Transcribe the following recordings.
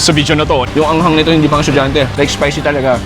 sa video na to. Yung anghang nito hindi pang estudyante. Like spicy talaga.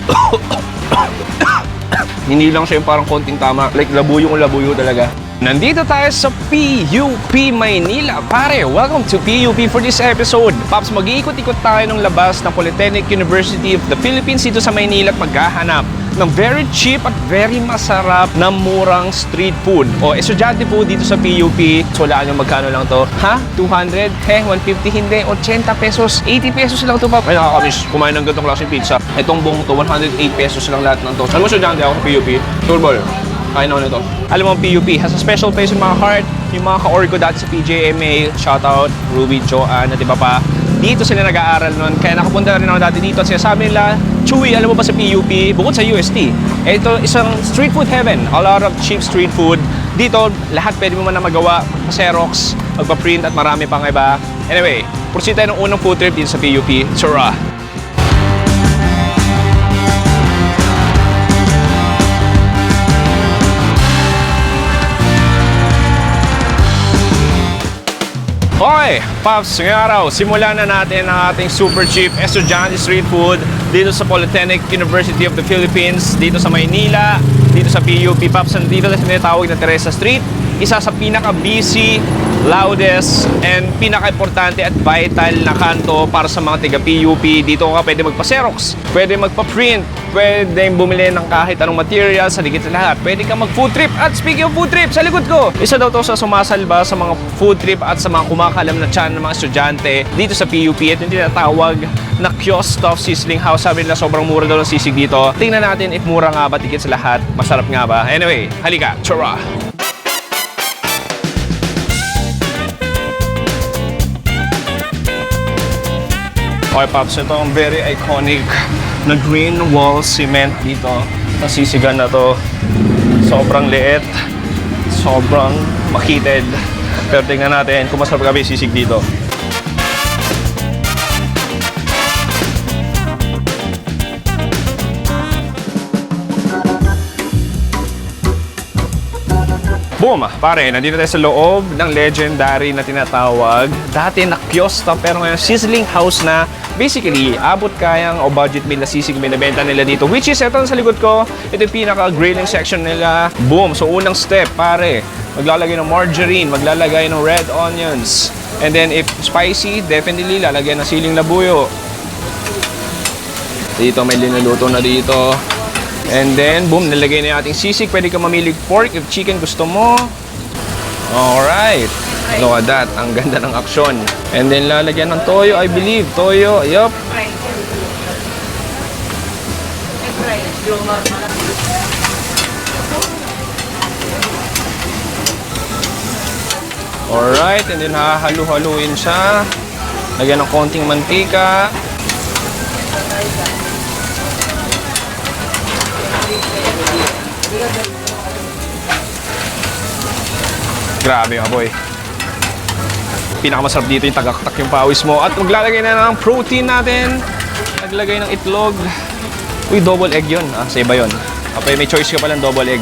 Hindi lang siya yung parang konting tama. Like labuyo talaga. Nandito tayo sa PUP Maynila. Pare, welcome to PUP for this episode. Paps, mag-iikot-ikot tayo ng labas ng Polytechnic University of the Philippines dito sa Maynila at maghahanap ng very cheap at very masarap na murang street food. O, estudyante po dito sa PUP. So, walaan nyo magkano lang to. Ha? 200? 150? Hindi. 80 pesos. 80 pesos lang to, Pap. Ay, nakakamiss. Kumain ng ganitong klaseng pizza. Itong buong to, 108 pesos lang lahat ng to. Alam mo, estudyante ako sa PUP. Turbol. Kain ako nito. Alam mo, PUP has a special place in my heart. Yung mga ka-org ko dati sa PJMA, shoutout, Ruby, Joanne, at iba pa. Dito sila nag-aaral nun. Kaya nakapunta rin ako dati dito at sinasabi nila, Chewy, alam mo ba sa PUP, bukod sa UST, ito isang street food heaven. A lot of cheap street food. Dito, lahat pwede mo man na magawa. Xerox, magpa-print at marami pang iba. Anyway, proceed tayo ng unang food trip dito sa PUP. Tsura! Okay, Pops, ngayong araw, simulan na natin ang ating super cheap estudyante street food dito sa Polytechnic University of the Philippines, dito sa Maynila, dito sa PUP. Pops, dito na tinatawag na Teresa Street, isa sa pinaka-busy, loudest, and pinaka-importante at vital na kanto para sa mga taga-PUP. Dito ka pwede magpa-Xerox, pwede magpa-print, pwede bumili ng kahit anong material sa ligit sa lahat. Pwede ka mag-food trip. At speaking of food trip, sa likod ko, isa daw to sa sumasalba sa mga food trip at sa mga kumakalam na tiyan ng mga estudyante dito sa PUP. At yung tinatawag na kiosk of sizzling house. Sabi nila sobrang mura daw ng sisig dito. Tingnan natin if mura nga ba, tikit sa lahat, masarap nga ba. Anyway, halika, tsura! Okay, Pops, ito ang very iconic na green wall cement dito. Ang sisigan na to, sobrang liit, sobrang makitid. Pero tingnan natin kung masarap kami sisig dito. Boom! Pare, nandito tayo sa loob ng legendary na tinatawag dati na kiosk pero ngayon sizzling house na. Basically, abot kayang o budget meal na sisig binibenta nila dito. Which is, ito sa likod ko, ito yung pinaka-grilling section nila. Boom! So, unang step, pare, maglalagay ng margarine, maglalagay ng red onions. And then, if spicy, definitely lalagyan ng siling labuyo. Dito, may linuluto na dito. And then, boom, nilagay na yung ating sisig. Pwede ka mamili pork if chicken gusto mo. Alright. Look at that. Ang ganda ng aksyon. And then, lalagyan ng toyo, I believe. Toyo, yup. Alright. And then, hahalu-haluin siya. Lagyan ng konting mantika. Grabe mga boy. Pinakamasarap dito yung tagaktak yung pawis mo. At maglalagay na ng protein natin. Naglagay ng itlog. Uy, double egg yun. Ah, sa iba yun. Okay, may choice ka palang double egg.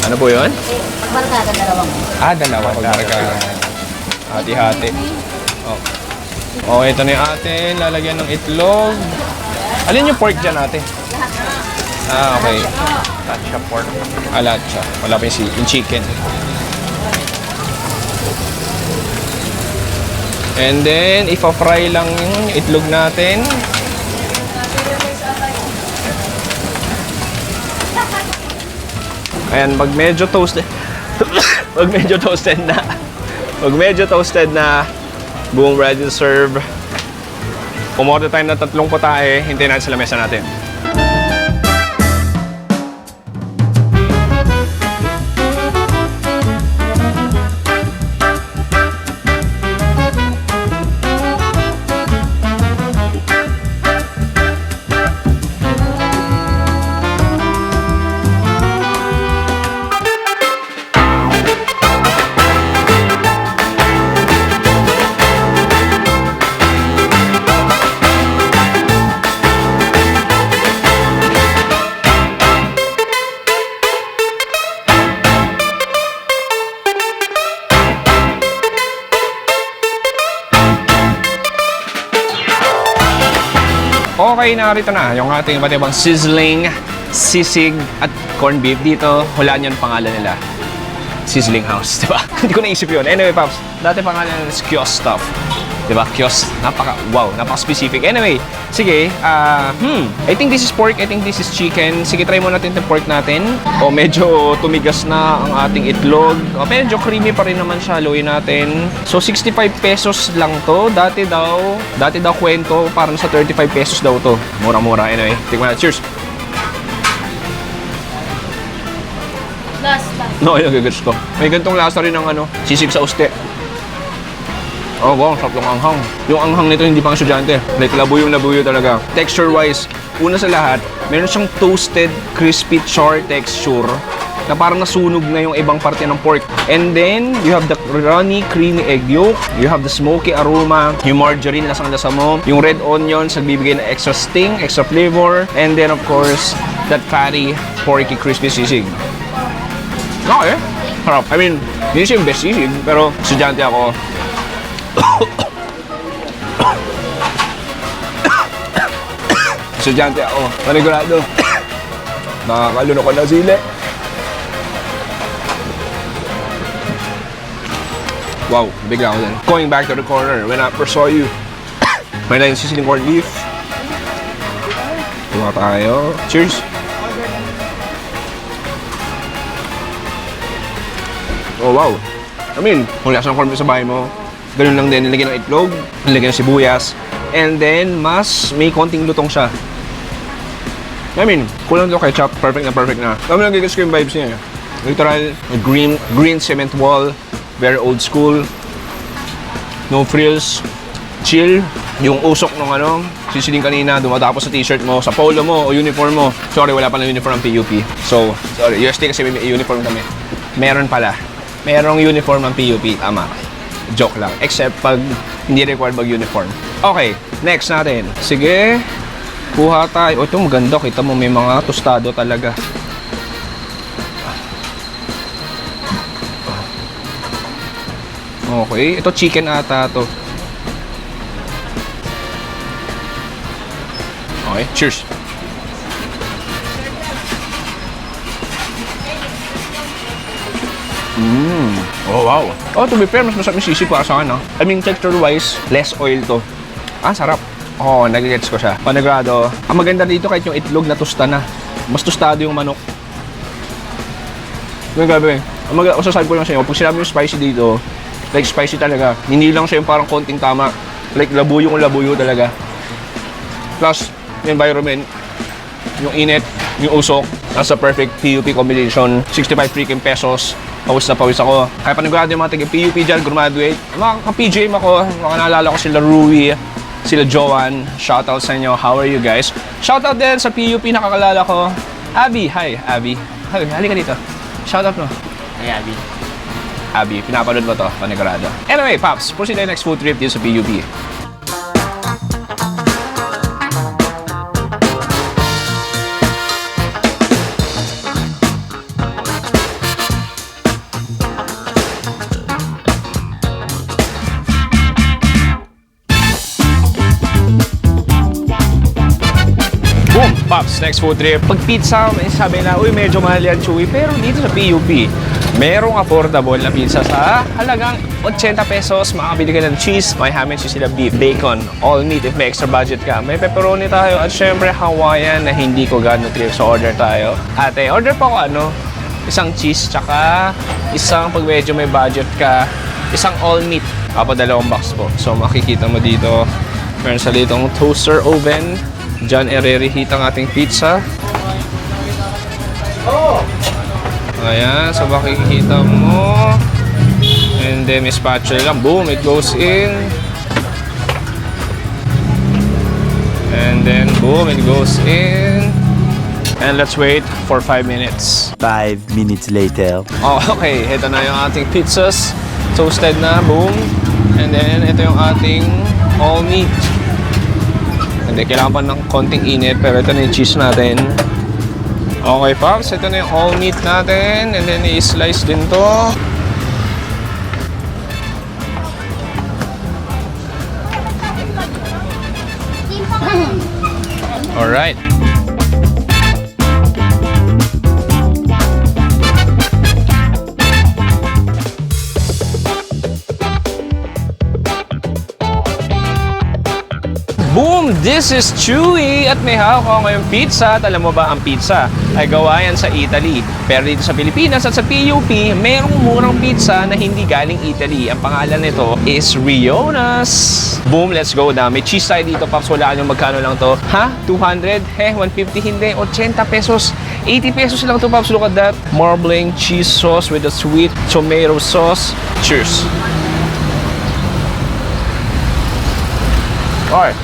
Ano po yun? Pagbarkada, dalawang. Ah, dalawa. Pagbarkada. Hati-hati. Oh. Oh, ito na yung atin. Lalagyan ng itlog. Alin yung pork dyan ate? Ah, okay. Lahat pork. Ah, lahat siya. Wala pa yung chicken. And then, ipa-fry lang yung itlog natin. Ayan, pag medyo toasted, pag medyo toasted na, boom, ready to serve. Umorder tayo ng 3 putahe, hintayin natin sila mesa natin. Okay, narito na yung ating iba't ibang sizzling, sisig at corned beef. Dito, hulaan yun pangalan nila. Sizzling House, di ba? Hindi ko naisip yun. Anyway, Pops, dati pangalan nila is Kiosk Stuff. Di ba? Kiosk, napaka-specific. Anyway, sige, I think this is pork, I think this is chicken. Sige, try mo natin itong pork natin. O, medyo tumigas na ang ating itlog. O, medyo creamy pa rin naman siya. Haluin natin. So, 65 pesos lang to. Dati daw kwento, parang sa 35 pesos daw to. Mura-mura. Anyway, tingnan na. Cheers! Last. No, yung gagets ko. May gantong lasa rin ng sisig sa uste. Oh, wow, sarap ng anghang. Yung anghang nito hindi pang estudyante. Like, labuyo talaga. Texture-wise, una sa lahat, meron siyang toasted, crispy char texture na parang nasunog na yung ibang parte ng pork. And then, you have the runny, creamy egg yolk. You have the smoky aroma. Yung margarine, lasang-lasa mo. Yung red onions, nagbibigay ng extra sting, extra flavor. And then, of course, that fatty, porky, crispy sisig. Okay, harap. I mean, hindi siya yung best sisig, pero estudyante ako. Estudyante ako, panigurado. Nakakalunok ko na sili. Wow, bigla ako din. Going back to the corner, when I first saw you, may na yung sisiling corned beef. Tuwa tayo. Cheers! Oh, wow. I mean, kung lasa ng corned beef sa bahay mo, ganun lang din. Nilagyan ng itlog, nilagyan ng sibuyas, and then, mas may konting lutong siya. I mean, kulang ito ketchup, perfect na. Kami lang gigas ko yung vibes niya. Literal, green cement wall, very old school, no frills, chill. Yung usok ng sisiling kanina, dumatapos sa t-shirt mo, sa polo mo, o uniform mo. Sorry, wala pa ng uniform ng PUP. So, sorry, UST kasi may uniform kami. Meron pala. Merong uniform ng PUP, tama. Joke lang. Except pag hindi required mag-uniform. Okay, next natin. Sige, kuha tayo. Ito maganda. Kita mo may mga tostado talaga. Okay, ito chicken ata to. Okay, cheers. Oh, wow. Oh, to be fair, mas masarap yung sisig para sa akin, I mean, texture-wise, less oil to. Sarap. Oh, nag-gets ko siya. Panigurado. Ang maganda dito kahit yung itlog na tosta na. Mas tostado yung manok. Yung gabi. Ang sasabi ko lang sa inyo, pag sinabi yung spicy dito, like spicy talaga. Hindi lang siya yung parang konting tama. Like labuyo talaga. Plus, yung environment, yung init, yung usok, nasa perfect PUP combination. 65 freaking pesos. Pawis na pawis ako. Kaya panigurado yung mga taga-PUP dyan, graduate. Mga ka-PJM ako, mga naalala ko sila Rui, sila Joanne. Shoutout sa inyo. How are you guys? Shoutout din sa PUP nakakalala ko. Abby, hi Abby. Halika dito. Shoutout mo. Hi, Abby. Abby, pinapanood mo to, panigurado. Anyway, Pops, proceed tayo next food trip dito sa PUP. Pops, next food trip. Pag pizza, may sabi na, uy, medyo mahal yan, chewy. Pero dito sa PUP, merong affordable na pizza sa halagang 80 pesos. Makakabili ka ng cheese, may ham and cheese sila, beef, bacon, all meat if may extra budget ka. May pepperoni tayo at syempre Hawaiian na hindi ko gano'n trip. So order tayo. Ate, order pa ako isang cheese, tsaka isang pag medyo may budget ka, isang all meat. Papadalawang box po. So makikita mo dito, meron sa litong toaster oven. Diyan i-reheat ang ating pizza. Ayan, so makikita mo. And then may spatula lang. Boom, it goes in. And then boom, it goes in. And let's wait for 5 minutes. 5 minutes later. Oh, okay, ito na yung ating pizzas. Toasted na, boom. And then ito yung ating all meat. Hindi, kailangan pa ng konting init, pero ito na yung cheese natin. Okay, Pops, ito na yung all meat natin. And then, i-slice din to. Alright. Boom! This is Chewy at may hawak ako ngayong pizza. At alam mo ba, ang pizza ay gawa yan sa Italy. Pero dito sa Pilipinas at sa PUP, mayroong murang pizza na hindi galing Italy. Ang pangalan nito is Rionas. Boom! Let's go na. May cheese tayo dito, Paps. Wala nyo magkano lang to. Ha? 200? 150 hindi. 80 pesos. 80 pesos lang to, Paps. Look at that. Marbling cheese sauce with a sweet tomato sauce. Cheers! Alright.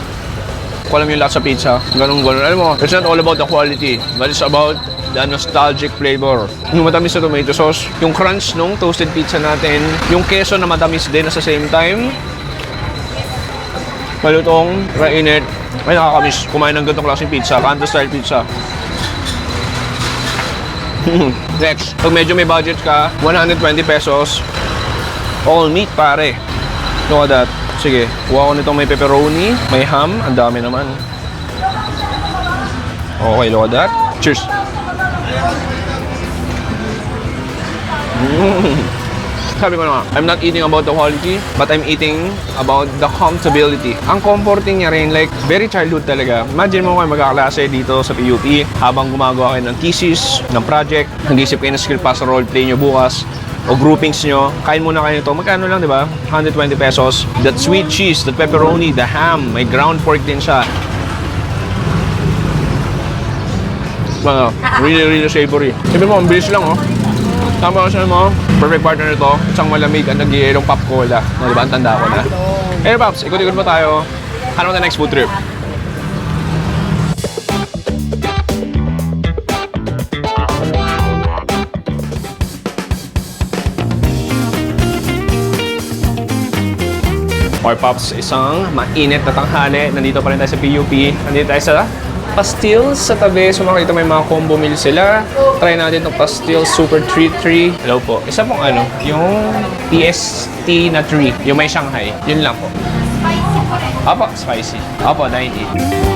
Kung alam yung lahat sa pizza, ganun-ganun. Alam mo, it's not all about the quality, but it's about the nostalgic flavor. Yung matamis na tomato sauce, yung crunch nung toasted pizza natin, yung queso na matamis din at sa same time. Malutong, mainit, ay nakakamiss. Kumain ng ganitong klaseng pizza, Kanto style pizza. Next, pag medyo may budget ka, 120 pesos, all meat pare. Look at that. Sige, kuha ko nitong may pepperoni, may ham, ang dami naman. Okay, look at that. Cheers! Sabi ko na nga, I'm not eating about the quality, but I'm eating about the comfortability. Ang comforting niya rin, like, very childhood talaga. Imagine mo kayo magkaklase dito sa PUP, habang gumagawa kayo ng thesis, ng project, nag-isip kayo ng skill pass sa roleplay nyo bukas, o groupings nyo, kain muna kayo nito. Magkano lang, di ba? 120 pesos. That sweet cheese, that pepperoni, the ham, may ground pork din siya. Ano, really savory. Sabi mo, ang bilis lang, oh. Tama ko siya mo, perfect partner nito. Isang malamig at nag-ielong pop cola. Na, di ba? Ang tanda ko na. Hey, Paps, ikot-ikot pa tayo. Ano ang next food trip? Or Pops, isang mainit na tanghali. Nandito pa rin tayo sa PUP. Nandito tayo sa Pastilles sa tabi. So makikita may mga combo meal sila. Try natin itong Pastilles Super Treat 3. Hello po. Isa pong ano, yung PST na 3. Yung may Shanghai. Yun lang po. Spicy po rin. Apo, spicy. Apo, 90.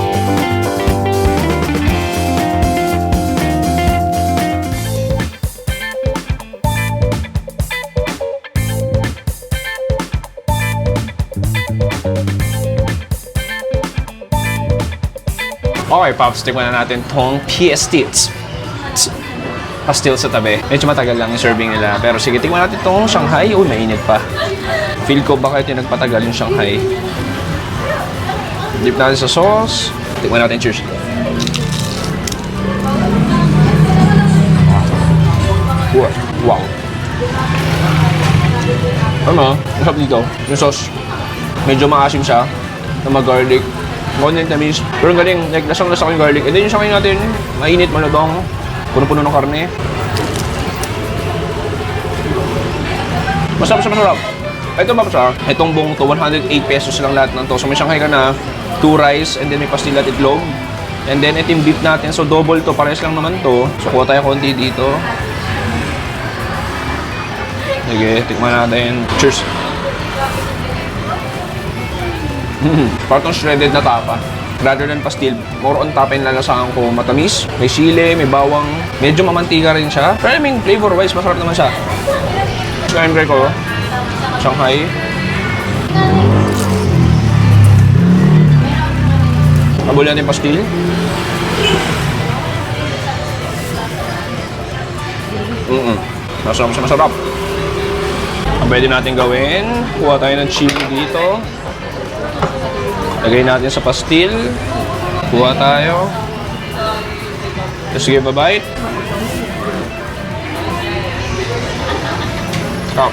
Okay, Pops, tikman na natin tong Pastilles. Pastilles sa tabi. Medyo matagal lang yung serving nila. Pero sige, tikman natin tong Shanghai. Uy, mainit pa. Feel ko bakit yung nagpatagal yung Shanghai. Dip natin sa sauce. Tikman natin, cheers. Wow. Ano? Ang sarap dito. Yung sauce. Medyo maasim siya. Na mag-garlic. Content na miss. Pero ang galing, like, lasang-lasa ko yung garlic. And then yung Shanghai natin, mainit, malabang, puno-puno ng karne. Masarap siya, masarap. Ito ba siya? Itong buong to, 108 pesos lang lahat ng to. So may Shanghai ka na, 2 rice, and then may pastil at itlog. And then ito yung beef natin, so double to, pares lang naman to. So kuha tayo konti dito. Sige, tikman natin. Cheers! Parang shredded na tapa. Rather than pastil, more on tapa yung lalasahan ko. Matamis, may sili, may bawang. Medyo mamantika rin siya. Pero I mean, flavor-wise, masarap naman siya. Siyempre ko, Shanghai. Kabulan yung pastil. Masarap siya, masarap. Ang pwede natin gawin, kuha tayo ng chili dito. Lagay natin sa pastil. Kuha tayo. Just give a bite. Stop.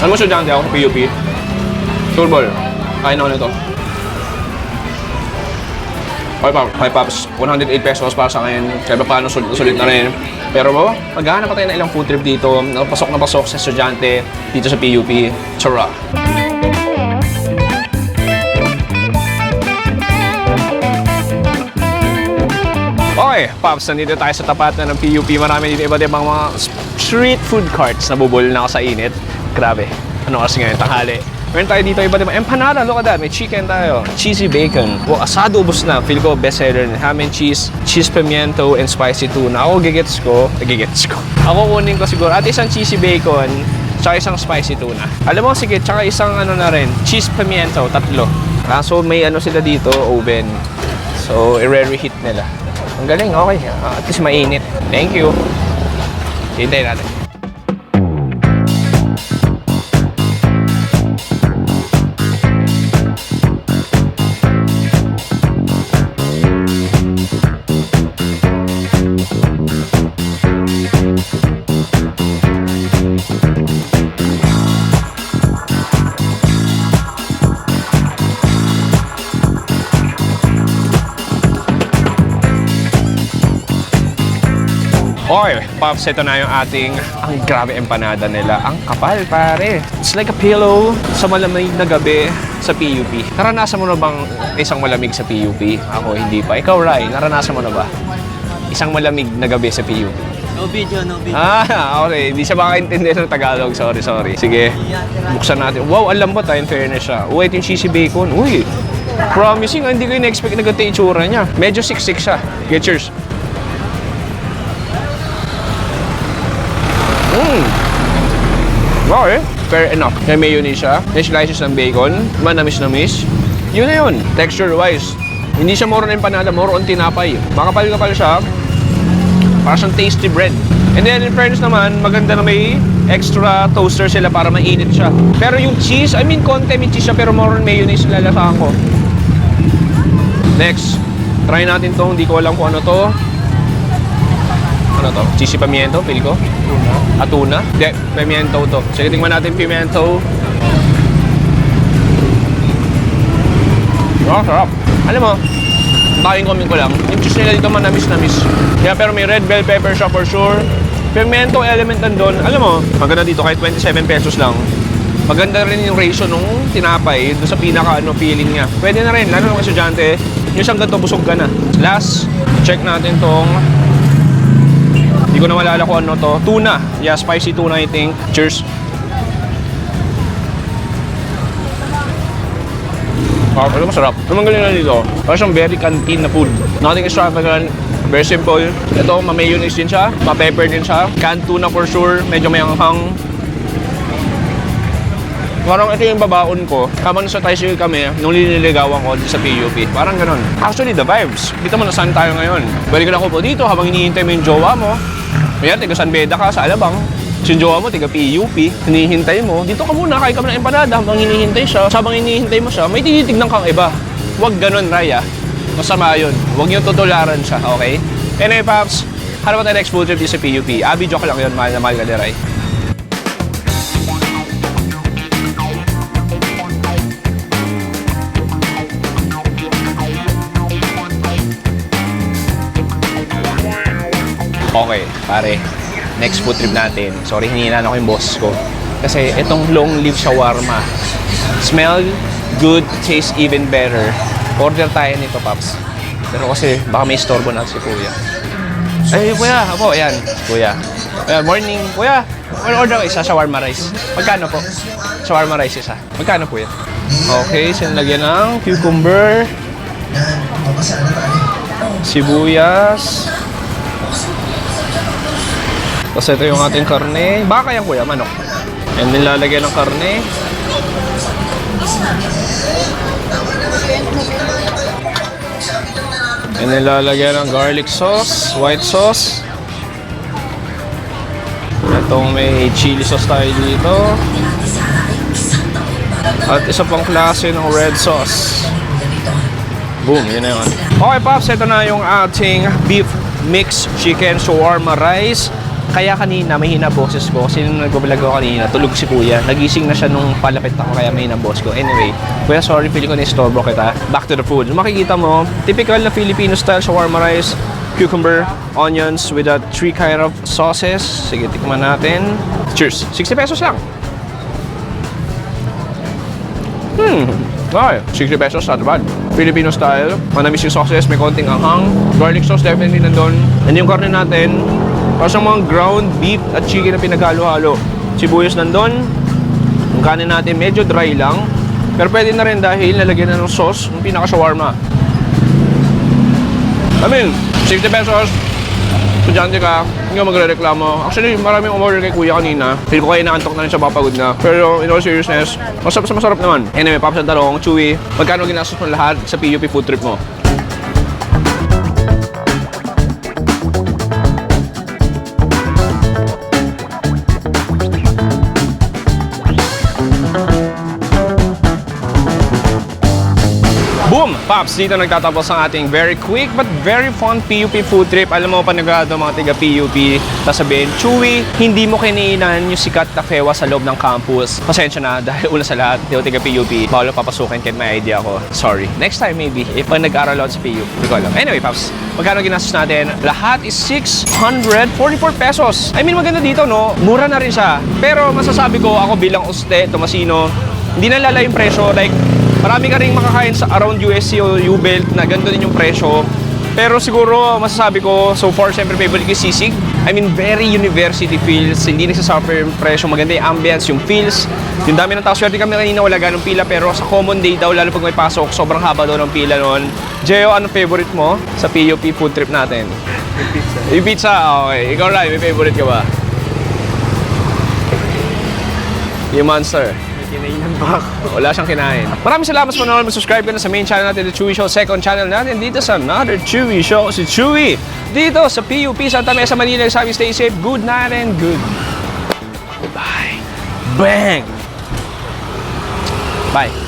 Ano mo estudyante ako sa PUP? Turbol. Kain ako nito. Hi Pops. 108 pesos para sa akin. Kaya paano sulit na rin. Pero maghahanap pa tayo ng ilang food trip dito. Pasok na pasok sa estudyante dito sa PUP. Chara! Okay, Pops, nandito tayo sa tapat na ng PUP. Marami dito iba't ibang mga street food carts. Nabubol na ako sa init. Grabe. Ano kasi ngayon, tanghali. Meron tayo dito iba diba? Empanada, look at that. May chicken tayo. Cheesy bacon. Wow, asado ubos na. Feel ko best seller na. Ham and cheese, cheese pimiento, and spicy tuna. Ako gigets ko. Ako kunin ko siguro. At isang cheesy bacon, tsaka isang spicy tuna. Alam mo, sige, tsaka isang ano na rin. Cheese pimiento, 3. So may ano sila dito, oven. So, i-reheat nila. Ang galing, okay. At least mainit. Thank you. Hintayin natin. Okay, Pops, ito na yung ating, ang grabe empanada nila. Ang kapal, pare. It's like a pillow sa malamig na gabi sa PUP. Naranasan mo na bang isang malamig sa PUP? Ako, hindi pa. Ikaw, Rai, naranasan mo na ba? Isang malamig na gabi sa PUP? No video, no video. Okay. Hindi siya makakaintindi ng Tagalog. Sorry. Sige, buksan natin. Wow, ang lambot in fairness siya. Ito yung cheesy bacon. Uy, promising. Hindi ko in-expect na ganito yung itsura niya. Medyo siksik siya. Okay, cheers. Okay, fair enough. May mayonnaise siya. May slices ng bacon. Manamis-namis. Yun na yun. Texture-wise. Hindi siya more on empanada, more on tinapay. Makapal-kapal siya. Para siyang tasty bread. And then, in fairness naman, maganda na may extra toaster sila para mainit siya. Pero yung cheese, konti may cheese siya, pero more on mayonnaise lalasahan ko. Next, try natin to. Hindi ko alam kung ano to. Ano to? Cheesy pimiento, feel ko. Tuna? Hindi, pimiento to. Sige, tingnan natin pimiento. Oh, sarap. Alam mo, tayong comment ko lang, yung cheese nila dito manamis-namis. Kaya pero may red bell pepper siya for sure. Pimiento element nandun. Alam mo, maganda dito kahit 27 pesos lang. Maganda rin yung ratio nung tinapay doon sa pinaka feeling niya. Pwede na rin, lalo ng estudyante, yung isang ganito busog ka na. Last, check natin tong hindi ko na malala kung ano to. Tuna. Yeah, spicy tuna I think. Cheers. Pero masarap. Naman galing na dito. Parang siyang very canteen na food. Nothing extravagant. Very simple. Ito, ma-mayonnaise din siya. Ma-pepper din siya. Canned tuna for sure. Medyo may anghang. Parang ito yung babaon ko. Habang nasa tricycle kami, nung liniligawan ko sa PUP. Parang ganun. Actually, the vibes. Dito mo na saan tayo ngayon. Pwede ka na kupo dito habang hinihintay mo yung jowa mo. Mayroon, tiga San Beda ka sa Alabang. Si jowa mo, tiga PUP. Hinihintay mo. Dito ka muna, kain ka ng empanada habang hinihintay siya. Habang hinihintay mo siya, may tinitignan kang iba. Huwag ganun, Raya. Masama yun. Huwag niyo tutularan siya, okay? Anyway, Paps, ano ba tayo next food trip dito sa PUP? Abi, joke lang yun. Mahal na mahal ka ni Ray. Okay, pare. Next food trip natin. Sorry, hinihilan ako yung boss ko. Kasi itong long leaf shawarma. Smell good, taste even better. Order tayo nito, Paps. Pero kasi baka may istorbo na si Kuya. Ay, Kuya. Apo, ayan. Kuya. Ayan, morning. Kuya, order ko isa, shawarma rice. Magkano po? Shawarma rice isa. Magkano po yan? Okay, sinalagyan ng cucumber. Sibuyas. Tapos ito yung ating karne. Baka yan, Kuya, manok. And then lalagyan ng karne. And then lalagyan ng garlic sauce, white sauce. Itong may chili sauce tayo dito. At isa pang klase ng red sauce. Boom, yun na yun. Okay, Pops, ito na yung ating beef mixed chicken shawarma rice. Kaya kanina, may hina boses ko. Kasi nung nag-vlog ako kanina, tulog si Kuya. Nagising na siya nung palapit ako, kaya may hina boss ko. Anyway, Kuya, sorry, feeling ko na-istorbo kita. Back to the food. Makikita mo, typical na Filipino-style shawarma rice, cucumber, onions with a 3 kind of sauces. Sige, tikman natin. Cheers! 60 pesos lang. Okay, 60 pesos, not bad. Filipino style, manamis yung sauces, may konting anghang. Garlic sauce definitely nandun. And yung karne natin, parang mga ground beef at chicken na pinaghalo-halo. Sibuyas nandun. Ang kanin natin medyo dry lang. Pero pwede na rin dahil nalagyan na ng sauce, yung pinaka-shawarma. I mean, 60 pesos. Estudyante ka, hindi ka magre-reklamo. Actually, maraming umorder kay kuya kanina. Feel ko kayo naantok na rin siya, papagod na. Pero in all seriousness, masarap naman. Anyway, Pops, ang tanong, Chewy, magkano ginastos mo lahat sa PUP food trip mo? Boom! Pops, dito nagtatapos ang ating very quick but very fun PUP food trip. Alam mo, panagado mga tiga PUP, sasabihin, Chewy, hindi mo kiniinan yung sikat na fewa sa loob ng campus. Pasensya na, dahil una sa lahat, di ako tiga PUP. Bawal papasukin kahit may idea ko. Sorry. Next time maybe, if nag-aral ako sa PUP. Hindi ko alam. Anyway, Pops, magkano ginastos natin? Lahat is 644 pesos. I mean, maganda dito, no? Mura na rin siya. Pero masasabi ko, ako bilang uste, Tomasino, hindi nalala yung presyo. Like, marami ka rin makakain sa around USC o U-Belt na ganito din yung presyo. Pero siguro, masasabi ko, so far, siyempre favorite ko yung sisig. I mean, very university feels. Hindi nagsasuffer yung presyo. Maganda yung ambience, yung feels. Yung dami ng tao. Swerte kami kanina, wala ganong pila. Pero sa common day daw, lalo pag may pasok, sobrang haba daw ng pila noon. Gio, anong favorite mo sa PUP food trip natin? Yung pizza. Yung pizza? Okay. Ikaw, Rai, may favorite ka ba? Yung Monster. Kinainan ba ako? Wala siyang kinain. Maraming salamat sa panonood. Subscribe ka na sa main channel natin, The Chewy Show. Second channel natin dito sa Another Chewy Show. Si Chewy dito sa PUP Santa Mesa, Manila. Sabi, stay safe. Good night and good. Bye. Bang! Bye.